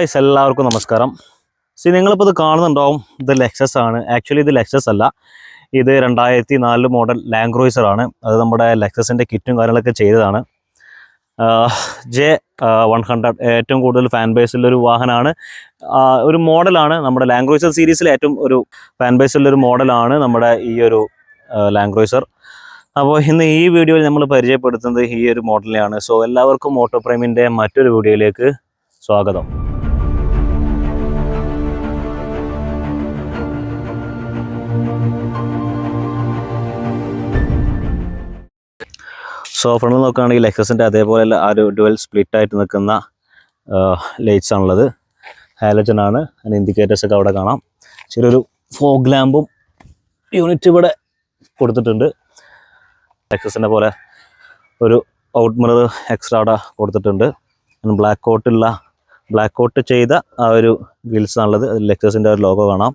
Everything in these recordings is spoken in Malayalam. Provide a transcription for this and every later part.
ഗായ്സ് എല്ലാവർക്കും നമസ്കാരം. നിങ്ങളിപ്പോൾ ഇത് കാണുന്നുണ്ടാവും, ഇത് ലെക്സസ് ആണ്. ആക്ച്വലി ഇത് ലെക്സസ് അല്ല, ഇത് 2004 മോഡൽ ലാൻഡ് ക്രൂയിസർ ആണ്. അത് നമ്മുടെ ലെക്സസിൻ്റെ കിറ്റും കാര്യങ്ങളൊക്കെ ചെയ്തതാണ്. J100 ഏറ്റവും കൂടുതൽ ഫാൻ ബേസുള്ളൊരു വാഹനമാണ്, ഒരു മോഡലാണ്. നമ്മുടെ ലാൻഡ് ക്രൂയിസർ സീരീസിൽ ഏറ്റവും ഒരു ഫാൻ ബേസുള്ളൊരു മോഡലാണ് നമ്മുടെ ഈ ഒരു ലാൻഡ് ക്രൂയിസർ. അപ്പോൾ ഇന്ന് ഈ വീഡിയോയിൽ നമ്മൾ പരിചയപ്പെടുത്തുന്നത് ഈ ഒരു മോഡലിനെയാണ്. സോ എല്ലാവർക്കും ഓട്ടോ പ്രൈമിൻ്റെ മറ്റൊരു വീഡിയോയിലേക്ക് സ്വാഗതം. സോ ഫ്രണ്ടിൽ നോക്കുകയാണെങ്കിൽ ലെക്സസിൻ്റെ അതേപോലെ ആ ഒരു ഡുവൽ സ്പ്ലിറ്റ് ആയിട്ട് നിൽക്കുന്ന ലൈറ്റ്സ് ആണുള്ളത്. ഹാലജൻ ആണ്. അതിന് ഇൻഡിക്കേറ്റേഴ്സൊക്കെ അവിടെ കാണാം. ചെറിയൊരു ഫോഗ് ലാമ്പും യൂണിറ്റ് ഇവിടെ കൊടുത്തിട്ടുണ്ട്. ലെക്സസിൻ്റെ പോലെ ഒരു ഔട്ട് മിറർ എക്സ്ട്രാ അവിടെ കൊടുത്തിട്ടുണ്ട്. ബ്ലാക്ക് കോട്ട് ചെയ്ത ആ ഒരു ഗ്രിൽസ് ആണുള്ളത്. അതിൽ ലെക്സസിൻ്റെ ഒരു ലോഗോ കാണാം.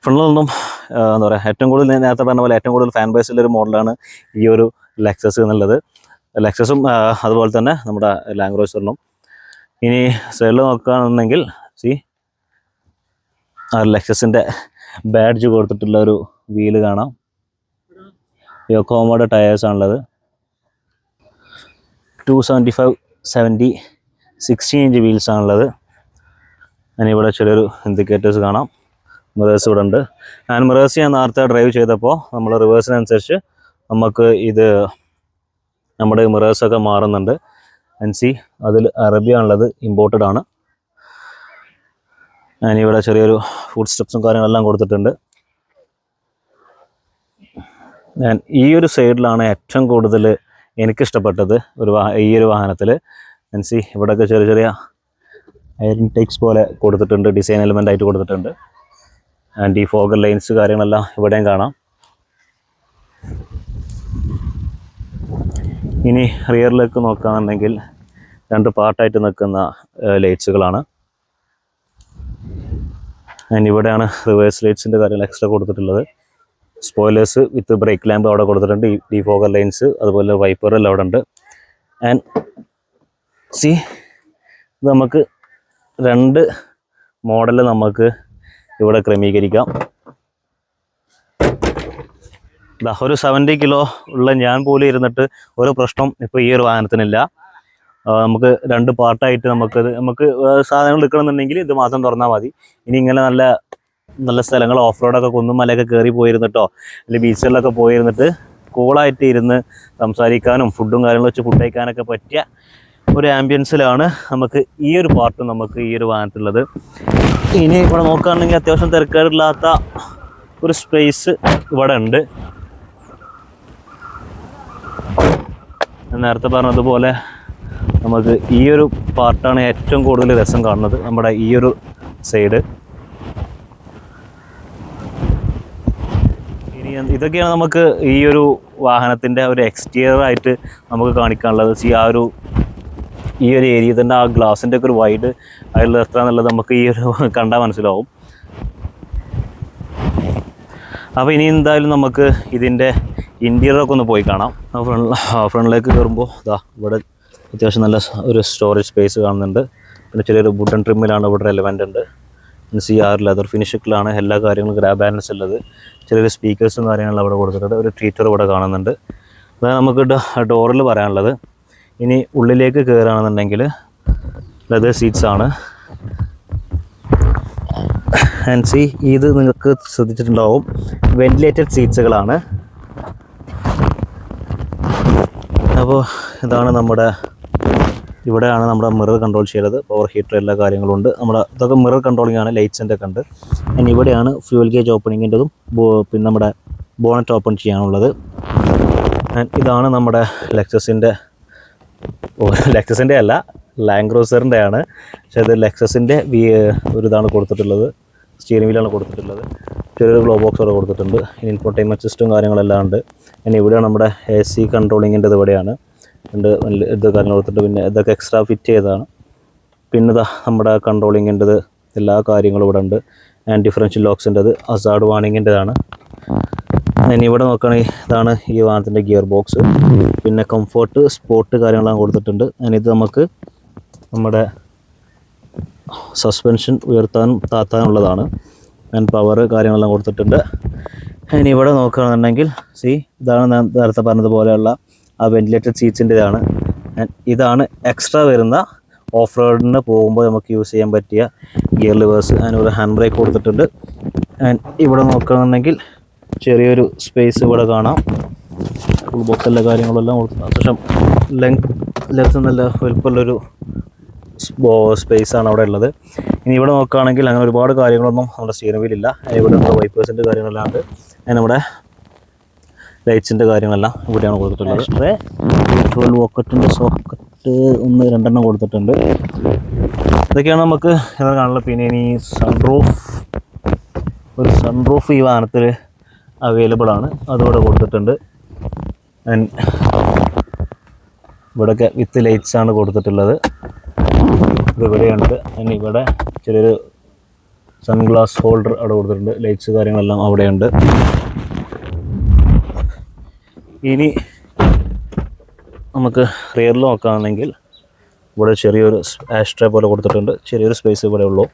ഫ്രണ്ടിൽ നിന്നും എന്താ പറയുക, ഏറ്റവും കൂടുതൽ നേരത്തെ പറഞ്ഞ പോലെ ഏറ്റവും കൂടുതൽ ഫാൻ ബേസുള്ളൊരു മോഡലാണ് ഈ ഒരു ലെക്സസ് എന്നുള്ളത്. ലെക്സസും അതുപോലെ തന്നെ നമ്മുടെ ലാൻഡ് ക്രൂയിസറിനും. ഇനി സൈഡിൽ നോക്കുകയാണെന്നുണ്ടെങ്കിൽ ആ ലെക്സസിൻ്റെ ബാഡ്ജ് കൊടുത്തിട്ടുള്ള ഒരു വീല് കാണാം. യോക്കോമോയുടെ ടയേഴ്സാണുള്ളത്. 275/70 16 ഇഞ്ച് വീൽസാണുള്ളത്. അതിനിവിടെ ചെറിയൊരു ഇൻഡിക്കേറ്റേഴ്സ് കാണാം. മിറേഴ്സ് ഇവിടെ ഉണ്ട്. മിറേഴ്സ് ഞാൻ നേരത്തെ ഡ്രൈവ് ചെയ്തപ്പോൾ നമ്മൾ റിവേഴ്സിനനുസരിച്ച് നമുക്ക് ഇത് നമ്മുടെ മിറേഴ്സൊക്കെ മാറുന്നുണ്ട്. അതിൽ അറബിയാണുള്ളത്, ഇമ്പോർട്ടഡ് ആണ്. ഞാനിവിടെ ചെറിയൊരു ഫുഡ് സ്റ്റെപ്സും കാര്യങ്ങളെല്ലാം കൊടുത്തിട്ടുണ്ട്. ഞാൻ ഈ ഒരു സൈഡിലാണ് ഏറ്റവും കൂടുതൽ എനിക്കിഷ്ടപ്പെട്ടത് ഈ ഒരു വാഹനത്തിൽ. ഇവിടെയൊക്കെ ചെറിയ ചെറിയ ഐറൺ ടേക്സ് പോലെ കൊടുത്തിട്ടുണ്ട്, ഡിസൈൻ എലമെൻ്റ് ആയിട്ട് കൊടുത്തിട്ടുണ്ട്. ആൻഡ് ഈ ഫോഗർ ലൈൻസ് കാര്യങ്ങളെല്ലാം ഇവിടെയും കാണാം. ഇനി റിയറിലേക്ക് നോക്കുകയാണെന്നുണ്ടെങ്കിൽ 2 പാർട്ടായിട്ട് നിൽക്കുന്ന ലൈറ്റ്സുകളാണ്. ആൻഡ് ഇവിടെയാണ് റിവേഴ്സ് ലൈറ്റ്സിൻ്റെ കാര്യങ്ങൾ എക്സ്ട്രാ കൊടുത്തിട്ടുള്ളത്. സ്പോയിലേഴ്സ് വിത്ത് ബ്രേക്ക് ലാമ്പ് അവിടെ കൊടുത്തിട്ടുണ്ട്. ഈ ഫോഗർ ലൈൻസ് അതുപോലെ വൈപ്പറെല്ലാം അവിടെ ഉണ്ട്. ആൻഡ് ഇത് നമുക്ക് 2 മോഡൽ നമുക്ക് ഇവിടെ ക്രമീകരിക്കാം. ഒരു 70 കിലോ ഉള്ള ഞാൻ പോലും ഇരുന്നിട്ട് ഒരു പ്രശ്നം ഇപ്പോൾ ഈ ഒരു വാഹനത്തിനില്ല. നമുക്ക് 2 പാർട്ടായിട്ട് നമുക്ക് സാധനങ്ങൾ എടുക്കണമെന്നുണ്ടെങ്കിൽ ഇത് മാത്രം തുറന്നാൽ മതി. ഇനി ഇങ്ങനെ നല്ല സ്ഥലങ്ങൾ ഓഫ് റോഡൊക്കെ കുന്നും മലയൊക്കെ കയറി പോയിരുന്നിട്ടോ അല്ലെങ്കിൽ ബീച്ചുകളിലൊക്കെ പോയിരുന്നിട്ട് കൂളായിട്ട് ഇരുന്ന് സംസാരിക്കാനും ഫുഡും കാര്യങ്ങളും വെച്ച് ഫുഡ് കഴിക്കാനൊക്കെ പറ്റിയ ഒരു ആംബിയൻസിലാണ് നമുക്ക് ഈ ഒരു പാർട്ട് നമുക്ക് ഈ ഒരു വാഹനത്തിലുള്ളത്. ഇനി ഇവിടെ നോക്കുകയാണെങ്കിൽ അത്യാവശ്യം തിരക്കേടില്ലാത്ത ഒരു സ്പേസ് ഇവിടെ ഉണ്ട്. നേരത്തെ പറഞ്ഞതുപോലെ നമുക്ക് ഈ ഒരു പാർട്ടാണ് ഏറ്റവും കൂടുതൽ രസം കാണുന്നത്, നമ്മുടെ ഈ ഒരു സൈഡ്. ഇനി ഇതൊക്കെയാണ് നമുക്ക് ഈ ഒരു വാഹനത്തിൻ്റെ ഒരു എക്സ്റ്റീരിയർ ആയിട്ട് നമുക്ക് കാണിക്കാനുള്ളത്. ഈ ഒരു ഏരിയ തന്നെ ആ ഗ്ലാസിൻ്റെ ഒക്കെ ഒരു വൈഡ് അതിൽ എത്ര എന്നുള്ളത് നമുക്ക് ഈ ഒരു കണ്ടാൽ മനസ്സിലാവും. അപ്പോൾ ഇനി എന്തായാലും നമുക്ക് ഇതിൻ്റെ ഇൻറ്റീരിയറൊക്കെ ഒന്ന് പോയി കാണാം. ഫ്രണ്ടിലേക്ക് കയറുമ്പോൾ ഇവിടെ അത്യാവശ്യം നല്ല ഒരു സ്റ്റോറേജ് സ്പേസ് കാണുന്നുണ്ട്. പിന്നെ ചെറിയൊരു വുഡൻ ട്രിമ്മിലാണ് ഇവിടെ റെലവൻ്റ് ഉണ്ട്. ലെതർ ഫിനിഷിലാണ് എല്ലാ കാര്യങ്ങളും ഗ്രാബ് ബാലൻസ് ഉള്ളത്. ചെറിയൊരു സ്പീക്കേഴ്സും കാര്യങ്ങളും അവിടെ കൊടുത്തിട്ടുണ്ട്. ഒരു ട്രീറ്റർ ഇവിടെ കാണുന്നുണ്ട്. അതാണ് നമുക്ക് ഡോറിൽ പറയാനുള്ളത്. ഇനി ഉള്ളിലേക്ക് കയറുകയാണെന്നുണ്ടെങ്കിൽ ലെതർ സീറ്റ്സ് ആണ്. ആൻഡ് ഇത് നിങ്ങൾക്ക് ശ്രദ്ധിച്ചിട്ടുണ്ടാവും, വെന്റിലേറ്റഡ് സീറ്റ്സുകളാണ്. അപ്പോൾ ഇതാണ് ഇവിടെയാണ് നമ്മുടെ മിറർ കൺട്രോൾ ചെയ്യുന്നത്. പവർ ഹീറ്റർ എല്ലാ കാര്യങ്ങളും ഉണ്ട്. ഇതൊക്കെ മിറർ കൺട്രോളിംഗ് ആണ്, ലൈറ്റ്സിൻ്റെ ഒക്കെ ഉണ്ട്. ആൻഡ് ഇവിടെയാണ് ഫ്യൂൽ ഗേജ് ഓപ്പണിങ്ങിൻ്റെതും പിന്നെ നമ്മുടെ ബോണറ്റ് ഓപ്പൺ ചെയ്യാനുള്ളത്. ആൻഡ് ഇതാണ് നമ്മുടെ ലെക്സസിൻ്റെ അല്ല, ലാൻഡ് ക്രൂയിസറിൻ്റെ ആണ്. പക്ഷേ ഇത് ലെക്സസിൻ്റെ ഒരു ഇതാണ് കൊടുത്തിട്ടുള്ളത്, സ്റ്റിയറിംഗ് വീലാണ് കൊടുത്തിട്ടുള്ളത്. ചെറിയൊരു ഗ്ലോ ബോക്സ് അവിടെ കൊടുത്തിട്ടുണ്ട്. ഇൻഫോർടൈൻമെൻറ്റ് സിസ്റ്റം കാര്യങ്ങളെല്ലാം ഉണ്ട്. ഇനി ഇവിടെയാണ് നമ്മുടെ AC കൺട്രോളിങ്ങിൻ്റെ ഇവിടെയാണ് ഇത് കാര്യങ്ങൾ കൊടുത്തിട്ട് പിന്നെ ഇതൊക്കെ എക്സ്ട്രാ ഫിറ്റ് ചെയ്തതാണ്. പിന്നെ നമ്മുടെ കൺട്രോളിങ്ങിൻ്റെത് എല്ലാ കാര്യങ്ങളും ഇവിടെ ഉണ്ട്. ആൻഡ് ഡിഫറൻഷ്യൽ ലോക്സിൻ്റെത് ഹസാർഡ് വാർണിങ്ങിൻ്റെതാണ്. ഇനി ഇവിടെ നോക്കുകയാണെങ്കിൽ ഇതാണ് ഈ വാഹനത്തിൻ്റെ ഗിയർ ബോക്സ്. പിന്നെ കംഫർട്ട് സ്പോർട്ട് കാര്യങ്ങളെല്ലാം കൊടുത്തിട്ടുണ്ട്. അതിനിത് നമുക്ക് നമ്മുടെ സസ്പെൻഷൻ ഉയർത്താനും താത്താനുള്ളതാണ്. ആൻഡ് പവർ കാര്യങ്ങളെല്ലാം കൊടുത്തിട്ടുണ്ട്. ഇനി ഇവിടെ നോക്കുകയാണെന്നുണ്ടെങ്കിൽ ഇതാണ് ഞാൻ നേരത്തെ പറഞ്ഞതുപോലെയുള്ള ആ വെന്റിലേറ്റഡ് സീറ്റ്സിൻ്റെതാണ്. ഇതാണ് എക്സ്ട്രാ വരുന്ന ഓഫ് റോഡിന് പോകുമ്പോൾ നമുക്ക് യൂസ് ചെയ്യാൻ പറ്റിയ ഗിയർ ലിവേഴ്സ്. അതിനൊരു ഹാൻഡ് ബ്രേക്ക് കൊടുത്തിട്ടുണ്ട്. ആൻഡ് ഇവിടെ നോക്കുകയാണെന്നുണ്ടെങ്കിൽ ചെറിയൊരു സ്പേസ് ഇവിടെ കാണാം. ഫുൾ ബോക്സ് എല്ലാ കാര്യങ്ങളെല്ലാം കൊടുത്തിട്ടുണ്ട്. അത്യാവശ്യം ലെങ്ത് നല്ല വലുപ്പമുള്ളൊരു സ്പേസാണ് അവിടെ ഉള്ളത്. ഇനി ഇവിടെ നോക്കുകയാണെങ്കിൽ അങ്ങനെ ഒരുപാട് കാര്യങ്ങളൊന്നും നമ്മുടെ സ്റ്റിയറിംഗ് വീലില്ല. ഇവിടെ നമ്മുടെ വൈപ്പേഴ്സിൻ്റെ കാര്യങ്ങളെല്ലാം ഉണ്ട്. നമ്മുടെ ലൈറ്റ്സിൻ്റെ കാര്യങ്ങളെല്ലാം ഇവിടെയാണ് കൊടുത്തിട്ടുള്ളത്. എക്സ്ട്രാ 12 വോക്കറ്റിൻ്റെ സോക്കറ്റ് 1-2 കൊടുത്തിട്ടുണ്ട്. ഇതൊക്കെയാണ് നമുക്ക് ഇവിടെ കാണുന്നത്. പിന്നെ ഇനി ഒരു സൺറൂഫ് ഈ വാഹനത്തിൽ അവൈലബിൾ ആണ്, അതുകൂടെ കൊടുത്തിട്ടുണ്ട്. ആൻഡ് ഇവിടെയൊക്കെ വിത്ത് ലൈറ്റ്സാണ് കൊടുത്തിട്ടുള്ളത്. ഇവിടെയുണ്ട്. ആൻഡ് ഇവിടെ ചെറിയൊരു സൺഗ്ലാസ് ഹോൾഡർ അവിടെ കൊടുത്തിട്ടുണ്ട്. ലൈറ്റ്സ് കാര്യങ്ങളെല്ലാം അവിടെയുണ്ട്. ഇനി നമുക്ക് റിയറിൽ നോക്കുകയാണെങ്കിൽ ഇവിടെ ചെറിയൊരു ആഷ്ട്രേ പോലെ കൊടുത്തിട്ടുണ്ട്. ചെറിയൊരു സ്പേസ് ഇവിടെ ഉള്ളൂ.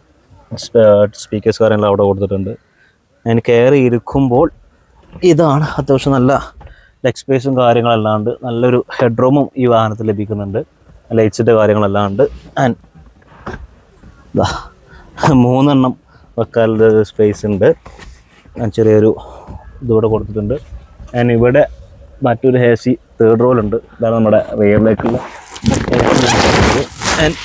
സ്പീക്കേഴ്സ് കാര്യങ്ങൾ അവിടെ കൊടുത്തിട്ടുണ്ട്. ഞാൻ കയറി ഇരിക്കുമ്പോൾ ഇതാണ് അത്യാവശ്യം നല്ല ലെഗ് സ്പേസും കാര്യങ്ങളെല്ലാം ഉണ്ട്. നല്ലൊരു ഹെഡ് റൂമും ഈ വാഹനത്തിൽ ലഭിക്കുന്നുണ്ട്. ലൈറ്റ്സിൻ്റെ കാര്യങ്ങളെല്ലാം ഉണ്ട്. ആൻഡ് 3 വെക്കാനുള്ള സ്പേസ് ഉണ്ട്. ചെറിയൊരു ഇതുകൂടെ കൊടുത്തിട്ടുണ്ട്. ആൻഡ് ഇവിടെ മറ്റൊരു AC തേർഡ് റോളുണ്ട്. ഇതാണ് നമ്മുടെ റിയറിലേക്കുള്ള ആൻഡ്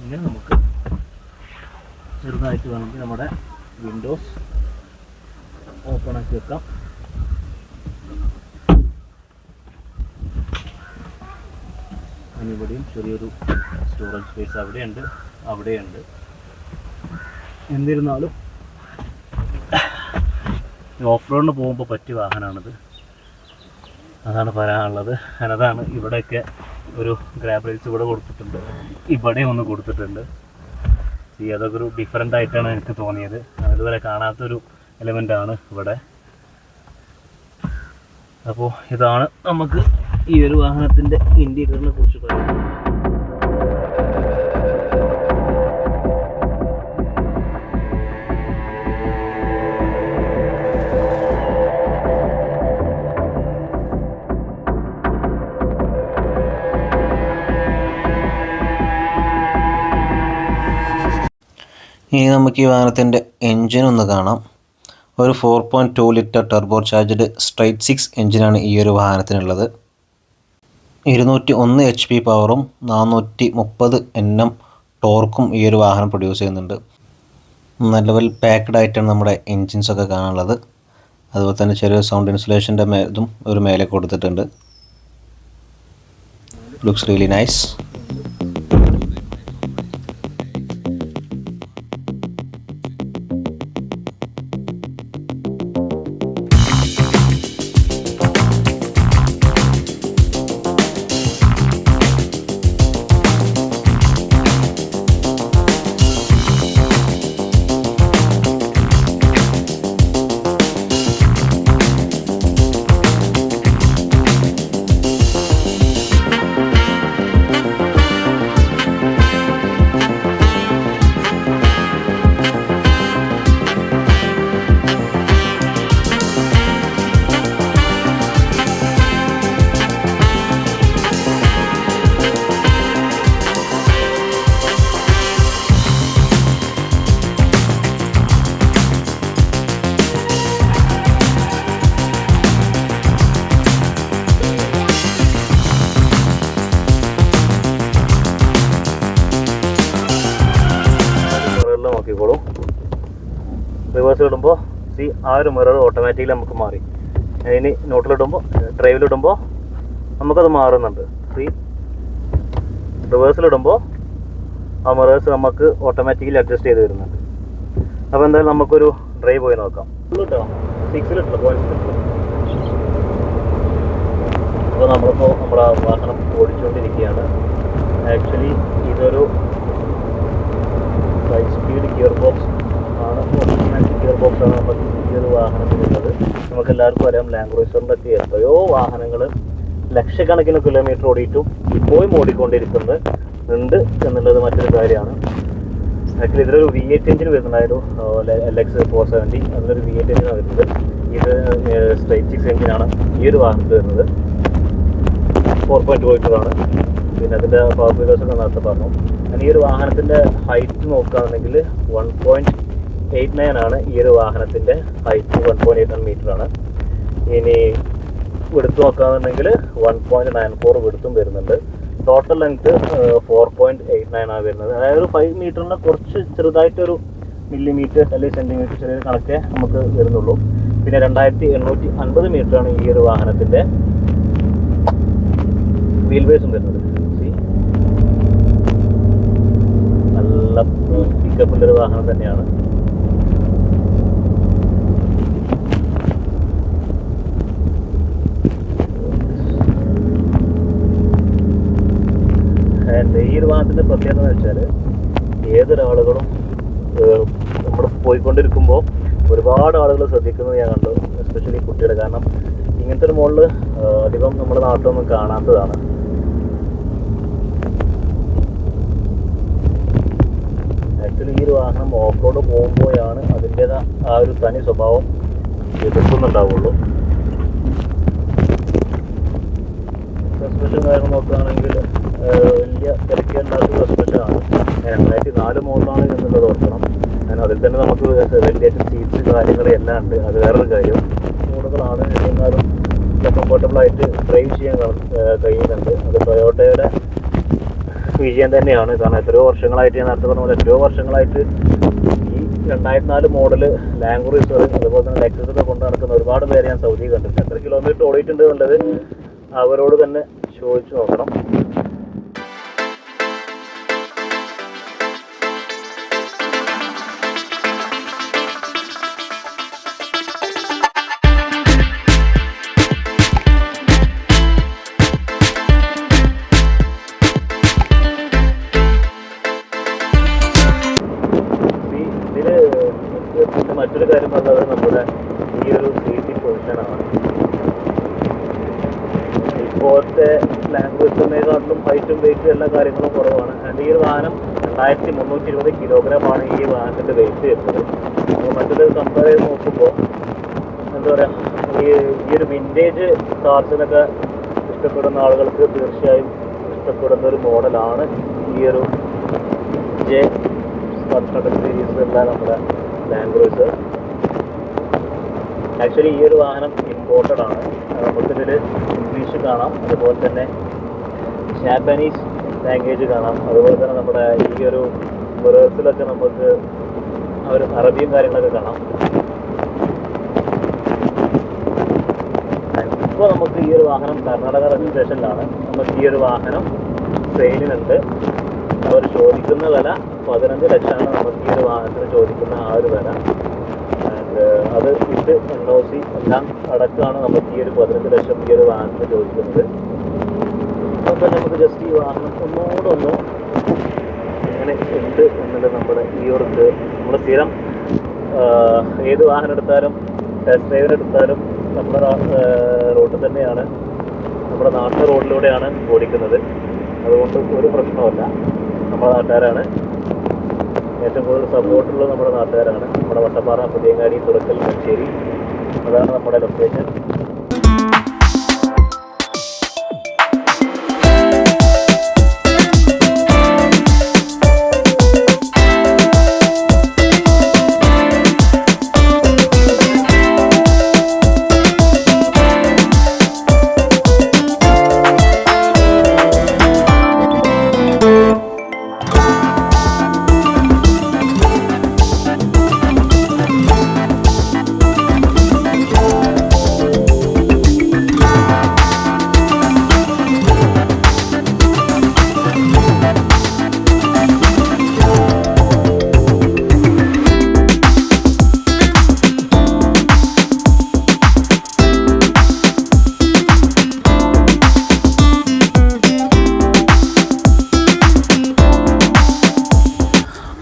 ഇങ്ങനെ നമുക്ക് ചെറുതായിട്ട് വേണമെങ്കിൽ നമ്മുടെ വിൻഡോസ് ഓപ്പൺ ആക്കി വെക്കാം. ഇവിടെയും ചെറിയൊരു സ്റ്റോറേജ് സ്പേസ് അവിടെയുണ്ട്. എന്നിരുന്നാലും ഓഫ് റോഡിന് പോകുമ്പോൾ പറ്റിയ വാഹനമാണിത്. അതാണ് പറയാനുള്ളത്. അതാണ് ഇവിടെയൊക്കെ ഒരു ഗ്രാബ് റേൽസ് ഇവിടെ കൊടുത്തിട്ടുണ്ട്, ഇവിടെ ഒന്ന് കൊടുത്തിട്ടുണ്ട്. അതൊക്കെ ഒരു ഡിഫറെൻ്റ് ആയിട്ടാണ് എനിക്ക് തോന്നിയത്. അതുവരെ കാണാത്തൊരു എലമെൻ്റാണ് ഇവിടെ. അപ്പോൾ ഇതാണ് നമുക്ക് ഈ ഒരു വാഹനത്തിൻ്റെ ഇൻറ്റീരിയറിനെ കുറിച്ച് പറയുന്നത്. ഇനി നമുക്ക് ഈ വാഹനത്തിൻ്റെ എൻജിൻ ഒന്ന് കാണാം. ഒരു 4.2 ലിറ്റർ ടർബോ ചാർജ്ഡ് സ്ട്രൈറ്റ് 6 എൻജിനാണ് ഈ ഒരു വാഹനത്തിനുള്ളത്. 201 HP പവറും 430 Nm ടോർക്കും ഈ ഒരു വാഹനം പ്രൊഡ്യൂസ് ചെയ്യുന്നുണ്ട്. നല്ല വെൽ പാക്ക്ഡ് ആയിട്ടാണ് നമ്മുടെ എൻജിൻസൊക്കെ കാണാനുള്ളത്. അതുപോലെ തന്നെ ചെറിയ സൗണ്ട് ഇൻസുലേഷൻ്റെ ഇതും ഒരു മേലെ കൊടുത്തിട്ടുണ്ട്. Looks really nice. നോക്കിക്കോളൂ. റിവേഴ്സ് ഇടുമ്പോൾ ആ ഒരു മിറർ ഓട്ടോമാറ്റിക്കലി നമുക്ക് മാറി. ഇനി നോട്ടിലിടുമ്പോൾ ഡ്രൈവിലിടുമ്പോൾ നമുക്കത് മാറുന്നുണ്ട്. റിവേഴ്സിലിടുമ്പോൾ ആ മിറേഴ്സ് നമുക്ക് ഓട്ടോമാറ്റിക്കലി അഡ്ജസ്റ്റ് ചെയ്ത് വരുന്നുണ്ട്. അപ്പോൾ എന്തായാലും നമുക്കൊരു ഡ്രൈവ് പോയി നോക്കാം. കേട്ടോ 6 അപ്പോൾ നമ്മളിപ്പോൾ നമ്മുടെ വാഹനം ഓടിച്ചുകൊണ്ടിരിക്കുകയാണ്. ആക്ച്വലി ഇതൊരു ഹൈ സ്പീഡ് ഗിയർ ബോക്സ് ആണ്, ഓട്ടോമാറ്റിക് ഗിയർ ബോക്സ് ആണ് നമുക്ക് ഈ ഒരു വാഹനത്തിലുള്ളത്. നമുക്കെല്ലാവർക്കും അറിയാം ലാൻഡ് ക്രൂസറിൻ്റെ ഒക്കെ എത്രയോ വാഹനങ്ങൾ ലക്ഷക്കണക്കിന് കിലോമീറ്റർ ഓടിയിട്ടും ഇപ്പോഴും ഓടിക്കൊണ്ടിരിക്കുന്നത് ഉണ്ട് എന്നുള്ളത് മറ്റൊരു കാര്യമാണ്. ആക്ച്വലി ഇതിലൊരു V8 എഞ്ചിൻ വരുന്നുണ്ടായിരുന്നു, LX 470. അതിലൊരു V8 എഞ്ചിനാണ് വരുന്നത്. ഇത് സ്ട്രൈറ്റ് 6 എഞ്ചിനാണ് ഈ ഒരു വാഹനത്തിൽ വരുന്നത്. 4.2 ലിറ്ററാണ്. പിന്നെ അതിൻ്റെ പവർ ഫീലേഴ്സൊക്കെ നേരത്തെ പറഞ്ഞു. ഈ ഒരു വാഹനത്തിൻ്റെ ഹൈറ്റ് നോക്കുകയാണെന്നുണ്ടെങ്കിൽ 1.89 ആണ് ഈ ഒരു വാഹനത്തിൻ്റെ ഹൈറ്റ്. 1.89 മീറ്ററാണ്. ഇനി വെടുത്ത് നോക്കുകയാണെന്നുണ്ടെങ്കിൽ 1.94 വെടുത്തും വരുന്നുണ്ട്. ടോട്ടൽ ലെങ്ത് 4.89 ആണ് വരുന്നത്. അതായത് ഒരു 5 മീറ്ററിന് കുറച്ച് ചെറുതായിട്ടൊരു മില്ലിമീറ്റർ അല്ലെങ്കിൽ സെൻറ്റിമീറ്റർ ചെറിയൊരു കണക്കേ നമുക്ക് വരുന്നുള്ളൂ. പിന്നെ 2850 മീറ്ററാണ് ഈ ഒരു വാഹനത്തിൻ്റെ വീൽ ബേസും വരുന്നത്. നല്ല പിക്കപ്പുള്ളൊരു വാഹനം തന്നെയാണ്. ഈ ഒരു വാഹനത്തിൻ്റെ പ്രത്യേകത എന്ന് വെച്ചാൽ ഏതൊരാളുകളും നമ്മൾ പോയിക്കൊണ്ടിരിക്കുമ്പോൾ ഒരുപാട് ആളുകൾ ശ്രദ്ധിക്കുന്നത് ഞാൻ കണ്ടു, എസ്പെഷ്യലി കുട്ടികൾ. കാരണം ഇങ്ങനത്തെ ഒരു മോഡല് അധികം നമ്മുടെ നാട്ടിലൊന്നും കാണാത്തതാണ്. ആക്ച്വലി ഈ ഒരു വാഹനം ഓഫ് റോഡ് പോകുമ്പോഴാണ് അതിൻ്റേത് ആ ഒരു തനി സ്വഭാവം എതിർക്കുന്നുണ്ടാവുള്ളൂ. സസ്പെൻഷൻ കാര്യങ്ങൾ നോക്കുകയാണെങ്കിൽ വലിയ തിരക്കേണ്ടാത്ത സസ്പെൻഷനാണ്. 2004 മോഡലാണ് എന്നുള്ളത് ഓർക്കണം. അതിൽ തന്നെ നമുക്ക് വെന്റിലേഷൻ സീറ്റ്സ് കാര്യങ്ങൾ എല്ലാം ഉണ്ട്. അത് വേറൊരു കാര്യം. മോഡുകളാണ് എന്നാലും കംഫർട്ടബിളായിട്ട് ഡ്രൈവ് ചെയ്യാൻ കഴിയുന്നുണ്ട്. അത് ടൊയോട്ടയുടെ വിജയം തന്നെയാണ്. കാരണം എത്രയോ വർഷങ്ങളായിട്ട്, ഞാൻ നേരത്തെ പറഞ്ഞ പോലെ എത്രയോ വർഷങ്ങളായിട്ട് ഈ 2004 മോഡൽ ലാൻഡ് ക്രൂസർ അതുപോലെ തന്നെ ലെക്സസൊക്കെ കൊണ്ട് നടക്കുന്ന ഒരുപാട് പേര് ഞാൻ സൗദി കണ്ടിട്ടുണ്ട്. എത്ര കിലോമീറ്റർ ഓടിയിട്ടുണ്ട് എന്നുള്ളത് അവരോട് തന്നെ ചോദിച്ചു നോക്കണം. പിന്നെ മറ്റൊരു കാര്യം പറഞ്ഞത് നമ്മുടെ ഈ ഒരു സീറ്റിംഗ് പൊസിഷനാണ്. ഇപ്പോഴത്തെ ലാംഗ്വേജിനെക്കാട്ടിലും ഹൈറ്റും വെയിറ്റും എല്ലാ കാര്യങ്ങളും കുറവാണ്. ആൻഡ് ഈ ഒരു വാഹനം 2320 കിലോഗ്രാമാണ് ഈ വാഹനത്തിൻ്റെ വെയിറ്റ് വരുന്നത്. അപ്പോൾ മറ്റൊരു കമ്പയർ ചെയ്ത് നോക്കുമ്പോൾ എന്താ പറയുക, ഈ ഒരു വിൻറ്റേജ് കാർസിനൊക്കെ ഇഷ്ടപ്പെടുന്ന ആളുകൾക്ക് തീർച്ചയായും ഇഷ്ടപ്പെടുന്ന ഒരു മോഡലാണ് ഈ ഒരു J100 സീരീസിലുള്ള നമ്മുടെ ലാൻഡ് ക്രൂസർ. ആക്ച്വലി ഈ ഒരു വാഹനം ഇമ്പോർട്ടഡ് ആണ്. നമുക്കിതിൽ ഇംഗ്ലീഷ് കാണാം, അതുപോലെ തന്നെ ജാപ്പനീസ് ലാംഗ്വേജ് കാണാം, അതുപോലെ തന്നെ നമ്മുടെ ഈ ഒരു മിറേഴ്സിലൊക്കെ നമുക്ക് ഒരു അറബിയും കാര്യങ്ങളൊക്കെ കാണാം. ഇപ്പോൾ നമുക്ക് ഈ ഒരു വാഹനം കർണാടക രജിസ്ട്രേഷനിലാണ്. നമുക്ക് ഈ ഒരു വാഹനം സെയിലിനുണ്ട്. അവർ ചോദിക്കുന്ന വില 15 ലക്ഷമാണ്. നമുക്ക് ഈ ഒരു വാഹനത്തിന് ചോദിക്കുന്ന ആ ഒരു വില. ആൻഡ് അത് ഇത് NOC എല്ലാം അടക്കമാണ് നമുക്ക് ഈ ഒരു 15 ലക്ഷം ഈ ഒരു വാഹനത്തിന് ചോദിക്കുന്നത്. അപ്പോൾ നമുക്ക് ജസ്റ്റ് ഈ വാഹനം ഒന്നുകൂടെ എങ്ങനെ ഉണ്ട് എന്നുള്ളത് നമ്മുടെ ഈ ഒരു നമ്മൾ സ്ഥിരം ഏത് വാഹനം എടുത്താലും ടെസ്റ്റ് ഡ്രൈവിനെടുത്താലും നമ്മുടെ റോഡിൽ തന്നെയാണ്, നമ്മുടെ നാട്ടിലെ റോഡിലൂടെയാണ് ഓടിക്കുന്നത്. അതുകൊണ്ട് ഒരു പ്രശ്നമല്ല. നമ്മുടെ നാട്ടുകാരാണ് ഏറ്റവും കൂടുതൽ സപ്പോർട്ടുള്ളത്, നമ്മുടെ നാട്ടുകാരാണ്. നമ്മുടെ വട്ടപ്പാറ, പുതിയങ്ങാടി, തുറക്കൽ, മഞ്ചേരി, അതാണ് നമ്മുടെ ലൊക്കേഷൻ.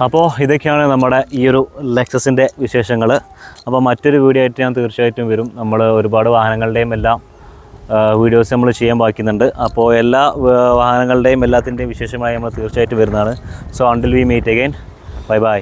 അപ്പോൾ ഇതൊക്കെയാണ് നമ്മുടെ ഈ ഒരു ലെക്സസിൻ്റെ വിശേഷങ്ങൾ. അപ്പോൾ മറ്റൊരു വീഡിയോ ആയിട്ട് ഞാൻ തീർച്ചയായിട്ടും വരും. നമ്മൾ ഒരുപാട് വാഹനങ്ങളുടെയും എല്ലാം വീഡിയോസ് നമ്മൾ ചെയ്യാൻ ബാക്കിയുന്നുണ്ട്. അപ്പോൾ എല്ലാ വാഹനങ്ങളുടെയും എല്ലാത്തിൻ്റെയും വിശേഷമായി നമ്മൾ തീർച്ചയായിട്ടും വരുന്നതാണ്. So until we meet again, bye by.